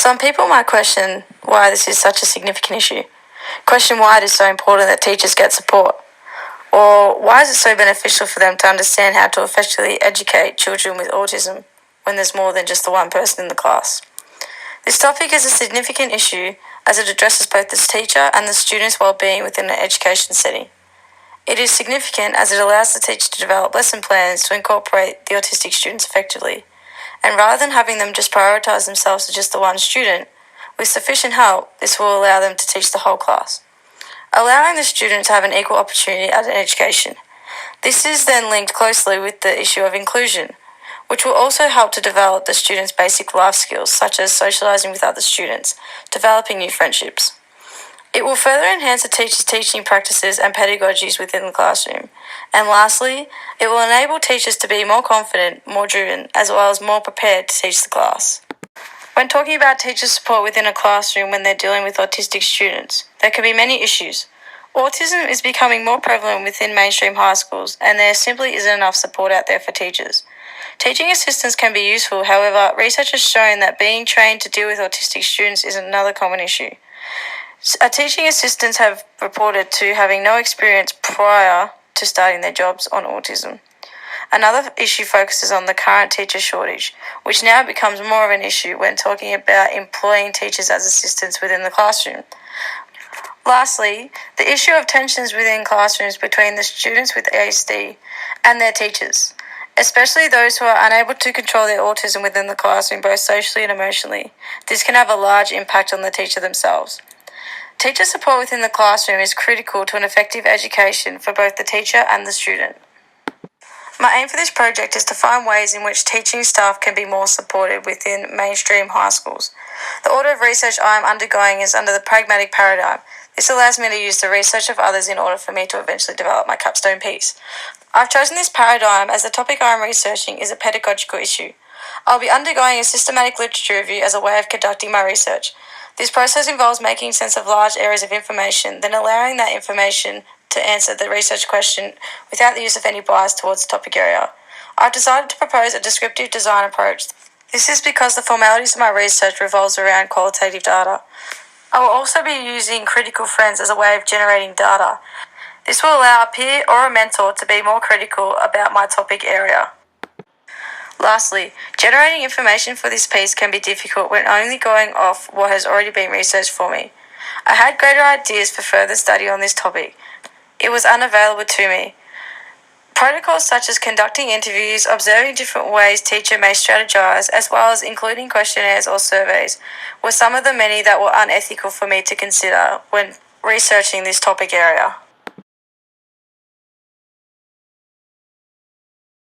Some people might question why this is such a significant issue. Question why it is so important that teachers get support. Or why is it so beneficial for them to understand how to effectively educate children with autism when there's more than just the one person in the class? This topic is a significant issue as it addresses both the teacher and the student's well-being within an education setting. It is significant as it allows the teacher to develop lesson plans to incorporate the autistic students effectively. And rather than having them just prioritise themselves to just the one student, with sufficient help, this will allow them to teach the whole class, allowing the student to have an equal opportunity at an education. This is then linked closely with the issue of inclusion, which will also help to develop the students' basic life skills, such as socialising with other students, developing new friendships. It will further enhance the teacher's teaching practices and pedagogies within the classroom. And lastly, it will enable teachers to be more confident, more driven, as well as more prepared to teach the class. When talking about teacher support within a classroom when they're dealing with autistic students, there can be many issues. Autism is becoming more prevalent within mainstream high schools, and there simply isn't enough support out there for teachers. Teaching assistants can be useful, however, research has shown that being trained to deal with autistic students is another common issue. Teaching assistants have reported to having no experience prior to starting their jobs on autism. Another issue focuses on the current teacher shortage, which now becomes more of an issue when talking about employing teachers as assistants within the classroom. Lastly, the issue of tensions within classrooms between the students with ASD and their teachers, especially those who are unable to control their autism within the classroom both socially and emotionally. This can have a large impact on the teacher themselves. Teacher support within the classroom is critical to an effective education for both the teacher and the student. My aim for this project is to find ways in which teaching staff can be more supported within mainstream high schools. The order of research I am undergoing is under the pragmatic paradigm. This allows me to use the research of others in order for me to eventually develop my capstone piece. I've chosen this paradigm as the topic I am researching is a pedagogical issue. I'll be undergoing a systematic literature review as a way of conducting my research. This process involves making sense of large areas of information, then allowing that information to answer the research question without the use of any bias towards the topic area. I've decided to propose a descriptive design approach. This is because the formalities of my research revolves around qualitative data. I will also be using critical friends as a way of generating data. This will allow a peer or a mentor to be more critical about my topic area. Lastly, generating information for this piece can be difficult when only going off what has already been researched for me. I had greater ideas for further study on this topic. It was unavailable to me. Protocols such as conducting interviews, observing different ways teacher may strategize, as well as including questionnaires or surveys, were some of the many that were unethical for me to consider when researching this topic area.